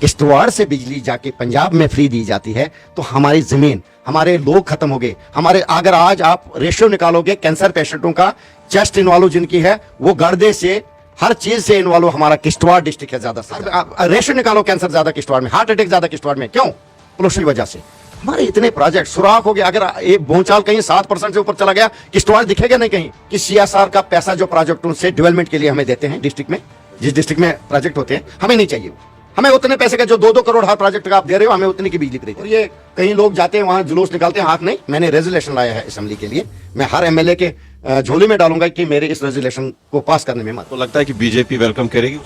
किश्तवाड़ से बिजली जाके पंजाब में फ्री दी जाती है, तो हमारी जमीन, हमारे लोग खत्म हो गए। हमारे अगर आज आप रेशियो निकालोगे कैंसर पेशेंटों का, चेस्ट इन्वॉल्व जिनकी है, वो गर्दे से हर चीज से इन्वॉल्व हमारा किश्तवाड़ डिस्ट्रिक्ट है ज्यादा। रेशियो निकालो, कैंसर ज्यादा किश्तवाड़ में, हार्ट अटैक ज्यादा किश्तवाड़ में, क्यों? पोल्यूशन की वजह से। हमारे इतने प्रोजेक्ट सुराख हो गया। अगर एक भूचाल कहीं 7% से ऊपर चला गया, किश्तवाड़ दिखेगा नहीं कहीं। कि सीएसआर का पैसा जो प्रोजेक्टों से डेवलपमेंट के लिए हमें देते हैं डिस्ट्रिक्ट में, जिस डिस्ट्रिक्ट में प्रोजेक्ट होते हैं, हमें नहीं चाहिए। हमें उतने पैसे का जो 2-2 करोड़ हर प्रोजेक्ट का आप दे रहे हो, हमें उतनी की बिजली खरीद। और ये कई लोग जाते हैं वहां जुलूस निकालते हैं, हाथ नहीं। मैंने रेजोल्यूशन लाया है असेंबली के लिए, मैं हर एमएलए के झोली में डालूंगा कि मेरे इस रेजोल्यूशन को पास करने में मत। तो लगता है कि बीजेपी वेलकम करेगी?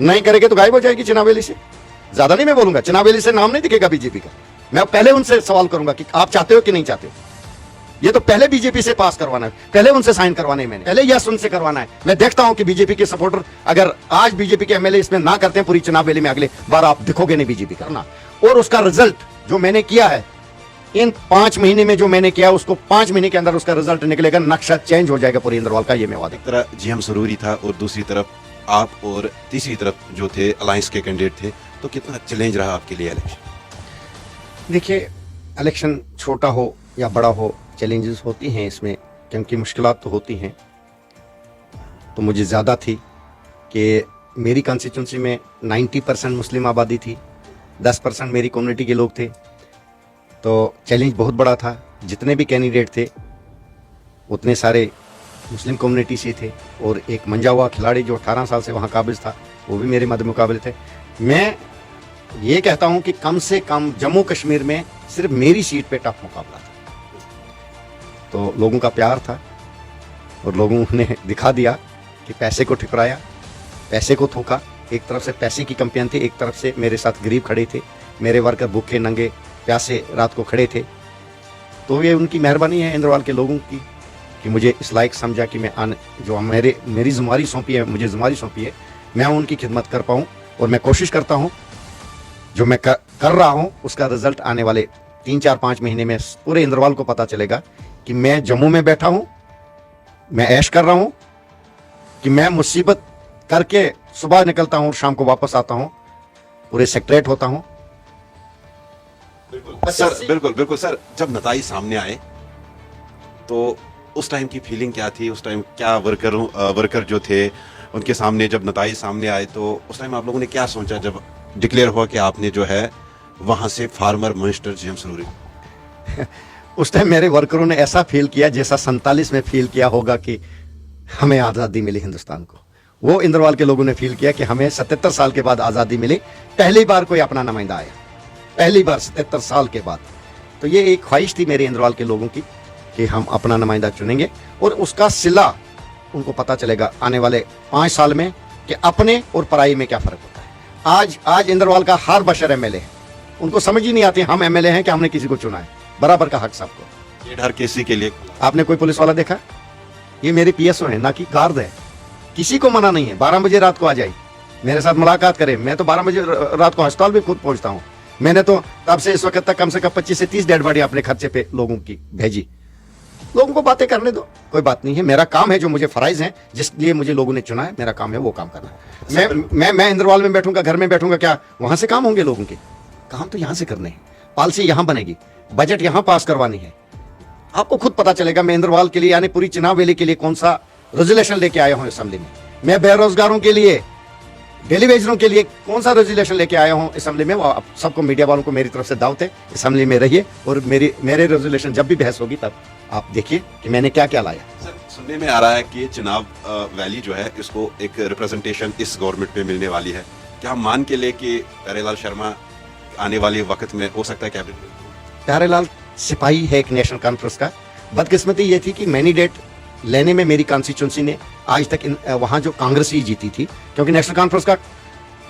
नहीं करेगी तो गायब हो जाएगी चुनावेली से। ज्यादा नहीं मैं बोलूंगा, चुनावेली से नाम नहीं दिखेगा बीजेपी का। मैं पहले उनसे सवाल करूंगा कि आप चाहते हो कि नहीं चाहते हो। ये तो पहले बीजेपी से पास करवाना है, पहले उनसे साइन करवाना है, मैंने पहले यस उनसे करवाना है। मैं देखता हूं कि बीजेपी के सपोर्टर अगर आज बीजेपी के एमएलए इसमें ना करते हैं, पूरी चुनाव रैली में अगले बार आप दिखोगे नहीं बीजेपी करना। और उसका रिजल्ट जो मैंने किया है इन 5 महीने में, जो मैंने किया उसको 5 महीने के अंदर उसका रिजल्ट निकलेगा, नक्शा चेंज हो जाएगा पूरी इंद्रवाल का, ये मैं वादा। एक तरह जीएम सरूरी था और दूसरी तरफ आप, और तीसरी तरफ जो थे अलायंस के कैंडिडेट थे, तो कितना चैलेंज रहा आपके लिए इलेक्शन? देखिए, इलेक्शन छोटा हो या बड़ा हो, चैलेंजेस होती हैं इसमें, क्योंकि मुश्किलात तो होती हैं। तो मुझे ज़्यादा थी कि मेरी कॉन्स्टिट्यूंसी में 90% मुस्लिम आबादी थी, 10% मेरी कम्युनिटी के लोग थे। तो चैलेंज बहुत बड़ा था। जितने भी कैंडिडेट थे उतने सारे मुस्लिम कम्युनिटी से थे, और एक मंजा हुआ खिलाड़ी जो 18 साल से वहाँ काबिज था, वो भी मेरे मद्दे मुकाबले थे। मैं ये कहता हूँ कि कम से कम जम्मू कश्मीर में सिर्फ मेरी सीट पे टफ मुकाबला था। तो लोगों का प्यार था, और लोगों ने दिखा दिया कि पैसे को ठुकराया, पैसे को थूका। एक तरफ से पैसे की कंपेन थी, एक तरफ से मेरे साथ गरीब खड़े थे, मेरे वर्कर भूखे नंगे प्यासे रात को खड़े थे। तो ये उनकी मेहरबानी है इंद्रवाल के लोगों की कि मुझे इस लायक समझा कि मैं जो मेरी जिम्मेदारी सौंपी है, मुझे जिम्मेदारी सौंपी है, मैं उनकी खिदमत कर पाऊँ। और मैं कोशिश करता हूँ जो मैं कर रहा हूँ उसका रिजल्ट आने वाले 3-4-5 महीने में पूरे इंद्रवाल को पता चलेगा कि मैं जम्मू में बैठा हूँ, मैं ऐश कर रहा हूँ, कि मैं मुसीबत करके सुबह निकलता हूँ, शाम को वापस आता हूँ, पूरे सेक्रेट होता हूँ। सर बिल्कुल सर, जब नताई सामने आए तो उस टाइम की फीलिंग क्या थी? उस टाइम क्या वर्कर जो थे उनके सामने जब नताई सामने आए, तो उस टाइम आप लोगों ने क्या सोचा जब डिक्लेयर हुआ कि आपने जो है वहां से फार्मर मिनिस्टर जीएम सरूरी? उस टाइम मेरे वर्करों ने ऐसा फील किया जैसा 47 में फील किया होगा कि हमें आज़ादी मिली हिंदुस्तान को। वो इंद्रवाल के लोगों ने फील किया कि हमें 77 साल के बाद आज़ादी मिली, पहली बार कोई अपना नुमाइंदा आया, पहली बार 77 साल के बाद। तो ये एक ख्वाहिश थी मेरे इंद्रवाल के लोगों की कि हम अपना नुमाइंदा चुनेंगे, और उसका सिला उनको पता चलेगा आने वाले 5 साल में कि अपने और पराई में क्या फ़र्क होता है। आज इंद्रवाल का हर बशर एमएलए है, उनको समझ ही नहीं आती हम एमएलए हैं कि हमने किसी को चुना है, बराबर का हक सबको। ये डर किसी के लिए? आपने कोई पुलिस वाला देखा? ये मेरे पीएसओ है, ना कि गार्ड है। किसी को मना नहीं है 12 बजे रात को आ जाए, मेरे साथ मुलाकात करें। मैं तो 12 बजे रात को अस्पताल भी खुद पहुंचता हूँ। मैंने तो तब से इस वक्त तक कम से कम 25 से 30 डेड बॉडी अपने खर्चे पे लोगों की भेजी। लोगों को बातें करने दो, कोई बात नहीं है। मेरा काम है, जो मुझे फराइज हैं, जिस लिए मुझे लोगों ने चुना है, मेरा काम है वो काम करना। मैं इंद्रवाल में बैठूंगा, घर में बैठूंगा, क्या वहां से काम होंगे लोगों के? काम तो यहाँ से करने हैं। पॉलिसी यहाँ बनेगी, बजट यहाँ पास करवानी है। आपको खुद पता चलेगा मैं इंद्रवाल के लिए, यानी पूरी चुनाव रैली के लिए कौन सा रेजोल्यूशन लेके आया हूँ असेंबली में। मैं बेरोजगारों के लिए, डेली वेजरों के लिए कौन सा रेजोल्यूशन लेके आया हूँ असेंबली में। वो आप सबको, मीडिया वालों को मेरी तरफ से दावत है, असेंबली में रहिए, और मेरे रेजोल्यूशन जब भी बहस होगी तब आप देखिए कि मैंने क्या क्या लाया। सर, सुनने में आ रहा है कि चुनाव वैली जो है इसको एक रिप्रेजेंटेशन इस गवर्नमेंट में मिलने वाली है। क्या हम मान के लिए कि प्यारेलाल शर्मा आने वाले वक्त में हो सकता है कैबिनेट? प्यारेलाल सिपाही है एक नेशनल कॉन्फ्रेंस का। बदकिस्मती ये थी कि मैंडेट लेने में मेरी कॉन्स्टिट्यूंसी ने आज तक वहां जो कांग्रेस ही जीती थी, क्योंकि नेशनल कॉन्फ्रेंस का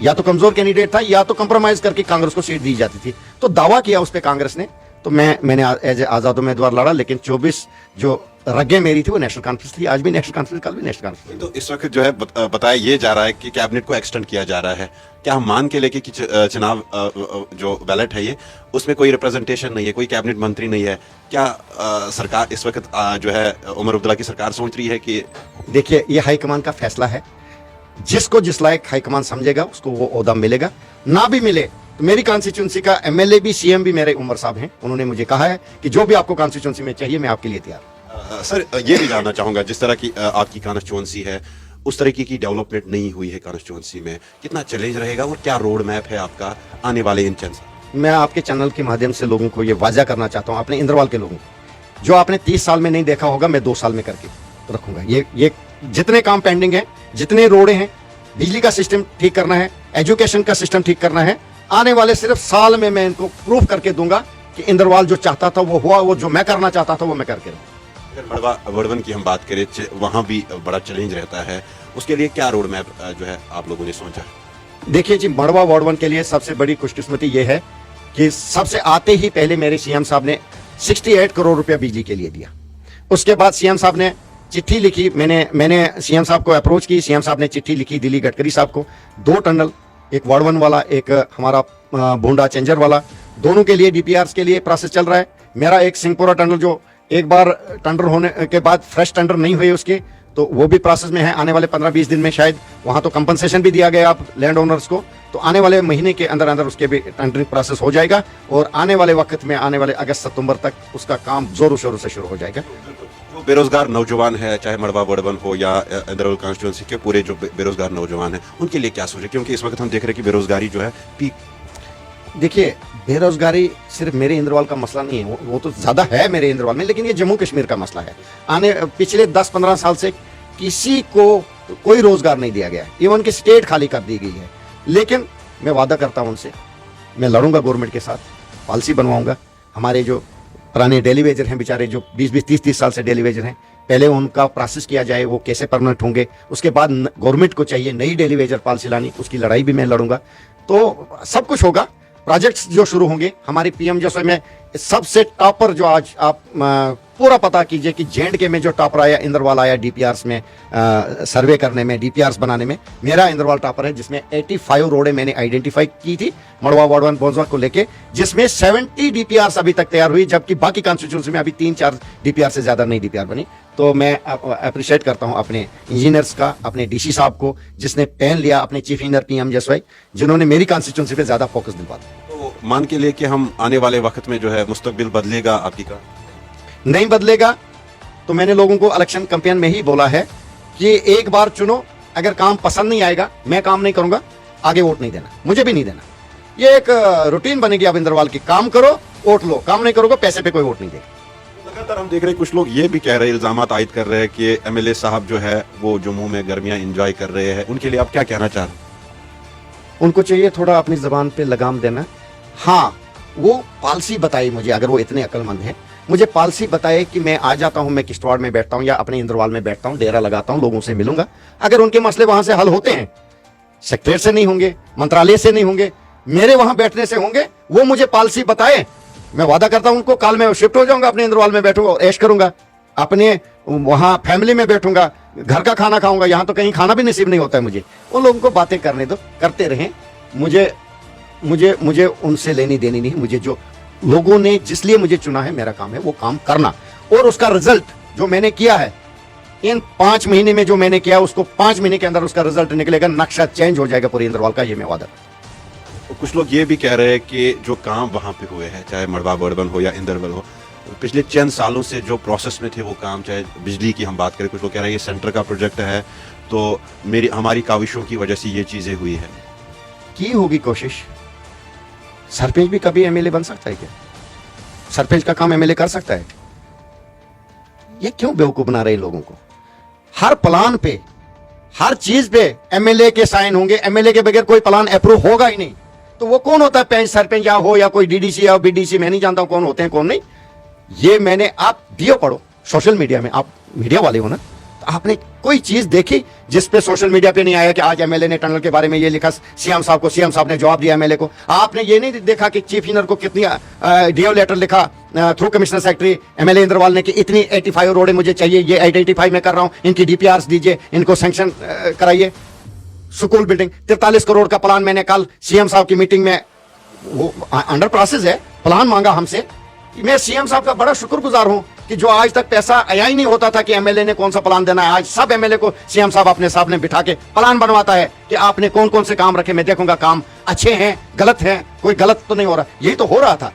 या तो कमजोर कैंडिडेट था या तो कंप्रोमाइज करके कांग्रेस को सीट दी जाती थी। तो दावा किया उस पर कांग्रेस ने, तो मैंने एज ए आजाद उम्मीदवार लड़ा, लेकिन 24 जो रगें मेरी थी वो नेशनल कॉन्फ्रेंस थी। आज भी नेशनल कॉन्फ्रेंस, कल भी नेशनल कॉन्फ्रेंस। तो इस वक्त जो है बताया ये जा रहा है कि कैबिनेट को एक्सटेंड किया जा रहा है। क्या हम मान के लेके कि चुनाव जो बैलेट है ये, उसमें कोई रिप्रेजेंटेशन नहीं है, कोई कैबिनेट मंत्री नहीं है? क्या सरकार इस वक्त जो है उमर अब्दुल्ला की सरकार सोच रही है कि? देखिए, ये हाईकमान का फैसला है। जिसको जिस लायक हाईकमान समझेगा उसको वो ओहदा मिलेगा, ना भी मिले तो मेरी कॉन्स्टिट्यूंसी का एमएलए भी, सीएम भी मेरे उमर साहब हैं। उन्होंने मुझे कहा है कि जो भी आपको कॉन्स्टिट्यूंसी में चाहिए मैं आपके लिए तैयार हूं। सर ये भी जानना चाहूंगा, जिस तरह की आपकी कॉन्स्टिट्यूंसी है उस तरीके की डेवलपमेंट नहीं हुई है कॉन्स्टिट्यूंसी में, कितना चैलेंज रहेगा और क्या रोड मैप है आपका आने वाले इन चंद साल? मैं आपके चैनल के माध्यम से लोगों को ये वाजा करना चाहता हूं, अपने इंद्रवाल के लोगों को, जो आपने 30 साल में नहीं देखा होगा मैं 2 साल में करके रखूंगा। ये जितने काम पेंडिंग है, जितने रोडे हैं, बिजली का सिस्टम ठीक करना है, एजुकेशन का सिस्टम ठीक करना है, आने वाले सिर्फ साल में मैं इनको प्रूफ करके दूंगा कि इंद्रवाल जो चाहता था वो हुआ, वो जो मैं करना चाहता था वो मैं करके रहूंगा। अगर मड़वा वर्डवन की हम बात करें, वहां भी बड़ा चैलेंज रहता है, उसके लिए क्या रोड मैप जो है आप लोगों ने सोचा है? देखिए जी, मड़वा वार्ड 1 के लिए सबसे बड़ी खुशकिस्मती ये है कि सबसे आते ही पहले मेरे सीएम साहब ने 68 करोड़ रुपया बिजली के लिए दिया। उसके बाद सीएम साहब ने चिट्ठी लिखी, मैंने सीएम साहब को अप्रोच की, सीएम साहब ने चिट्ठी लिखी दिल्ली गडकरी साहब को, 2 टनल, एक वार्ड 1 वाला, एक हमारा भोंडा चेंजर वाला, दोनों के लिए डीपीआर के लिए प्रोसेस चल रहा है। मेरा एक सिंहपुरा टनल जो एक बार टेंडर होने के बाद फ्रेश टेंडर नहीं हुए उसके, तो वो भी प्रोसेस में है। आने वाले 15-20 दिन में शायद वहां तो कंपनसेशन भी दिया गया आप लैंड ओनर्स को, तो आने वाले महीने के अंदर अंदर उसके भी टेंडरिंग प्रोसेस हो जाएगा और आने वाले वक्त में, आने वाले अगस्त सितंबर तक उसका काम जोरों शोरों से शुरू हो जाएगा। जो बेरोजगार नौजवान है, चाहे मड़वा वर्डवन हो या इंद्रवाल कॉन्स्टिट्यूंसी के पूरे जो बेरोजगार नौजवान है, उनके लिए क्या सोचे? क्योंकि इस वक्त हम देख रहे हैं कि बेरोजगारी जो है पीक। देखिए, बेरोजगारी सिर्फ मेरे इंद्रवाल का मसला नहीं है, वो तो ज्यादा है मेरे इंद्रवाल में, लेकिन ये जम्मू कश्मीर का मसला है। पिछले 10-15 साल से किसी को कोई रोजगार नहीं दिया गया, इवन की स्टेट खाली कर दी गई है। लेकिन मैं वादा करता हूं उनसे, मैं लड़ूंगा गवर्नमेंट के साथ, पॉलिसी बनवाऊंगा। हमारे जो पुराने डेली वेजर हैं बेचारे, जो 20-20, 30-30 साल से डेली वेजर हैं, पहले उनका प्रोसेस किया जाए, वो कैसे परमानेंट होंगे। उसके बाद गवर्नमेंट को चाहिए नई डेली वेजर पॉलिसी लानी, उसकी लड़ाई भी मैं लड़ूंगा। तो सब कुछ होगा, प्रोजेक्ट्स जो शुरू होंगे हमारी पीएम जैसे में सबसे टॉपर जो आज आप पूरा पता कीजिए कि जेएंडके में जो टॉपर आया, इंद्रवाल आया डीपीआरस में सर्वे करने में, डीपीआरस बनाने में, मेरा इंद्रवाल टॉपर है, जिसमें 85 रोडें मैंने आइडेंटिफाई की थी मड़वा वार्ड 1 बोंजवा को लेके, जिसमें 70 डीपीआरस अभी तक तैयार हुई, जबकि बाकी कॉन्स्टिट्यूंसी में अभी 3-4 डीपीआर से ज्यादा नहीं डीपीआर बनी। तो मैं अप्रिशिएट करता हूं अपने इंजीनियर्स का, अपने डीसी साहब को, जिसने पेन लिया, अपने चीफ इंजीनियर पीएम जसवाई, जिन्होंने मेरी कॉन्स्टिट्यूंसी पे ज्यादा फोकस दिलवा दिया। तो मान के लिए कि हम आने वाले वक्त में जो है मुस्तकबिल बदलेगा आपकी का? नहीं बदलेगा तो मैंने लोगों को इलेक्शन कैंपेन में ही बोला है कि एक बार चुनो, अगर काम पसंद नहीं आएगा, मैं काम नहीं करूंगा, आगे वोट नहीं देना, मुझे भी नहीं देना। ये एक रूटीन बनेगी अब इंद्रवाल की, काम करो वोट लो, काम नहीं करोगे पैसे पे कोई वोट नहीं देगा। लगातार हम देख रहे हैं कुछ लोग ये भी कह रहे हैं, इल्जामात आयद कर रहे हैं कि एमएलए साहब जो है वो जम्मू में गर्मियां एंजॉय कर रहे हैं, उनके लिए आप क्या कहना चाह रहे हैं? उनको चाहिए थोड़ा अपनी जबान पे लगाम देना। हाँ, वो पॉलिसी बताई मुझे, अगर वो इतने अक्लमंद हैं, मुझे पॉलिसी बताए कि मैं आ जाता हूं, मैं किश्तवाड़ में बैठता हूं या अपने इंद्रवाल में बैठता हूं, डेरा लगाता हूं, लोगों से मिलूंगा। अगर उनके मसले वहां से हल होते हैं, सेक्रेटरी से नहीं होंगे, मंत्रालय से नहीं होंगे, मेरे वहां बैठने से होंगे, वो मुझे पॉलिसी बताए, मैं वादा करता हूं उनको, कल मैं शिफ्ट हो जाऊंगा, अपने इंद्रवाल में बैठूंगा, ऐश करूंगा, अपने वहां फैमिली में बैठूंगा, घर का खाना खाऊंगा। यहां तो कहीं खाना भी नसीब नहीं होता है मुझे। उन लोगों को बातें करने दो, करते रहें, मुझे मुझे मुझे उनसे लेनी देनी नहीं। मुझे जो लोगों ने जिस लिए मुझे चुना है, मेरा काम है वो काम करना, और उसका रिजल्ट जो मैंने किया है इन 5 महीने में, जो मैंने किया उसको 5 महीने के अंदर उसका रिजल्ट निकलेगा, नक्शा चेंज हो जाएगा पूरे इंद्रवाल का, ये मैं वादा करता हूं। तो कुछ लोग ये भी कह रहे हैं कि जो काम वहां पे हुए हैं, चाहे मड़वा वर्डवन हो या इंद्रवाल हो, पिछले चंद सालों से जो प्रोसेस में थे वो काम, चाहे बिजली की हम बात करें, कुछ लोग कह रहे हैं ये सेंटर का प्रोजेक्ट है, तो हमारी काविशों की वजह से ये चीजें हुई है। की होगी कोशिश। सरपंच भी कभी एमएलए बन सकता है क्या? सरपंच का काम एमएलए कर सकता है? ये क्यों बेवकूफ बना रहे लोगों को? हर प्लान पे, हर चीज पे एमएलए के साइन होंगे, एमएलए के बगैर कोई प्लान अप्रूव होगा ही नहीं। तो वो कौन होता है पंच, सरपंच या हो या कोई डीडीसी या बीडीसी, मैं नहीं जानता हूं कौन होते हैं कौन नहीं। ये मैंने, आप डीओ पढ़ो सोशल मीडिया में, आप मीडिया वाले हो ना, तो आपने कोई चीज देखी जिस पे सोशल मीडिया पे नहीं आया कि आज एमएलए ने टनल के बारे में ये लिखा सीएम साहब को, सीएम साहब ने जवाब दिया एमएलए को? आपने ये नहीं देखा कि चीफ इंजीनियर को कितनी डीओ लेटर लिखा through commissioner secretary MLA Indrawal ने कि इतनी 85 रोडें मुझे चाहिए, ये आइडेंटिफाई मैं कर रहा हूं, इनकी डीपीआरस दीजिए, इनको सैंक्शन कराइए। स्कूल बिल्डिंग 43 करोड़ का प्लान मैंने कल सीएम साहब की मीटिंग में, वो अंडर प्रोसेस है, प्लान मांगा हमसे। मैं सीएम साहब का बड़ा शुक्रगुजार हूं कि जो आज तक पैसा आया ही नहीं होता था कि एमएलए ने कौन सा प्लान देना है, आज सब एमएलए को सीएम साहब अपने साहब ने बिठा के प्लान बनवाता है कि आपने कौन कौन से काम रखे, मैं देखूंगा काम अच्छे हैं गलत हैं, कोई गलत तो नहीं हो रहा। यही तो हो रहा था।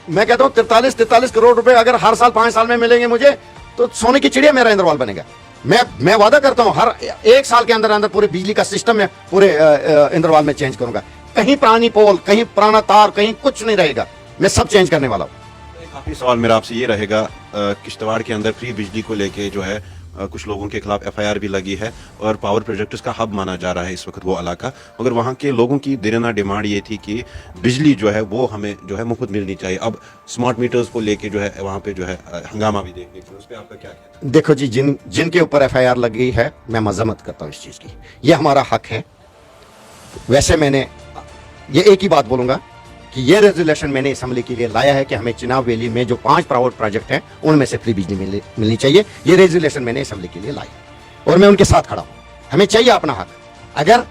मैं कहता हूँ 43 करोड़ रुपए अगर हर साल 5 साल में मिलेंगे मुझे, तो सोने की चिड़िया मेरा इंद्रवाल बनेगा। मैं वादा करता हूँ हर 1 साल के अंदर अंदर पूरे बिजली का सिस्टम में पूरे इंद्रवाल में चेंज करूंगा। कहीं पुरानी पोल, कहीं पुराना तार, कहीं कुछ नहीं रहेगा, मैं सब चेंज करने वाला हूँ। काफी सवाल मेरा आपसे ये रहेगा, किश्तवाड़ के अंदर फ्री बिजली को लेके जो है कुछ लोगों के खिलाफ एफआईआर भी लगी है और पावर प्रोजेक्ट्स का हब माना जा रहा है इस वक्त वो इलाका, मगर वहाँ के लोगों की देना डिमांड ये थी कि बिजली जो है वो हमें जो है मुफ्त मिलनी चाहिए। अब स्मार्ट मीटर्स को लेके जो है वहाँ पे जो है हंगामा भी देखने को, उस पर आपका क्या कहना है? देखो जी, जिनके ऊपर एफआईआर लगी है, मैं मजम्मत करता हूँ इस चीज की, ये हमारा हक है। वैसे मैंने ये एक ही बात बोलूंगा कि ये रेजोल्यूशन मैंने असेंबली के लिए लाया है कि हमें चिनाब वैली में जो 5 प्राइवेट प्रोजेक्ट हैं उनमें से फ्री बिजली मिलनी चाहिए। ये रेजोल्यूशन मैंने असेंबली के लिए लाई और मैं उनके साथ खड़ा हूं। हमें चाहिए अपना हक। अगर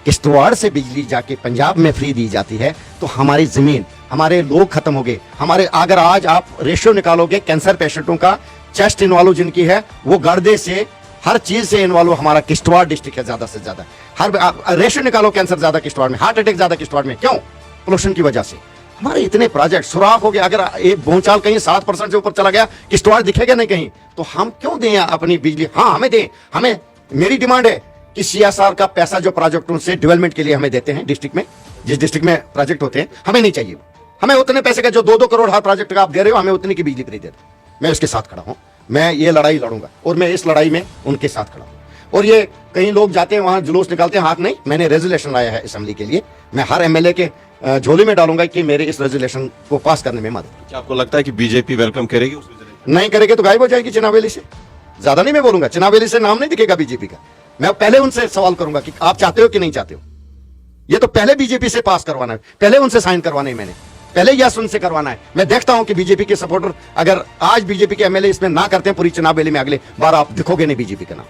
किश्तवाड़ से बिजली जाके पंजाब में फ्री दी जाती है तो हमारी जमीन, हमारे लोग खत्म हो गए। हमारे अगर आज आप रेशियो निकालोगे कैंसर पेशेंटों का, चेस्ट इन्वॉल्व जिनकी है, वो गर्दे से हर चीज से इन्वॉल्व हमारा किश्तवाड़ डिस्ट्रिक्ट है ज्यादा से ज्यादा। हर रेशियो निकालो, कैंसर ज्यादा किश्तवाड़ में, हार्ट अटैक ज्यादा किश्तवाड़ में। क्यों? पोल्यूशन की वजह से। हमारे इतने प्रोजेक्ट सुराख हो गए। अगर एक भूचाल कहीं 7% से ऊपर चला गया, किश्तवाड़ दिखेगा नहीं कहीं, तो हम क्यों दें अपनी बिजली? हाँ, हमें दें। हमें, मेरी डिमांड है कि सीएसआर का पैसा जो प्रोजेक्टों से डेवलपमेंट के लिए हमें देते हैं डिस्ट्रिक्ट में, जिस डिस्ट्रिक्ट में प्रोजेक्ट होते हैं, हमें नहीं चाहिए। हमें उतने पैसे का जो 2-2 करोड़ हर प्रोजेक्ट का आप दे रहे हो, हमें उतनी की बिजली फ्री दे दो। मैं उसके साथ खड़ा हूं। मैं ये लड़ाई लड़ूंगा और मैं इस लड़ाई में उनके साथ खड़ा हूं। और ये कई लोग जाते हैं वहां जुलूस निकालते हैं, हाथ नहीं। मैंने रेजोल्यूशन लाया है असेंबली के लिए, मैं हर एमएलए के झोली में डालूंगा कि मेरे इस रेजोल्यूशन को पास करने में मदद। क्या आपको लगता है कि बीजेपी वेलकम करेगी उस resolution? नहीं करेंगे तो गायब हो जाएगी चिनावेली से। ज्यादा नहीं मैं बोलूंगा, चिनावेली से नाम नहीं दिखेगा बीजेपी का। मैं पहले उनसे सवाल करूंगा कि आप चाहते हो कि नहीं चाहते हो। ये तो पहले बीजेपी से पास करवाना है, पहले उनसे साइन करवाना है, मैंने पहले यस उनसे करवाना है। मैं देखता हूं कि बीजेपी के सपोर्टर, अगर आज बीजेपी के एमएलए इसमें ना करते हैं पूरी चिनाब वैली में, अगले बार आप दिखोगे नहीं बीजेपी का नाम।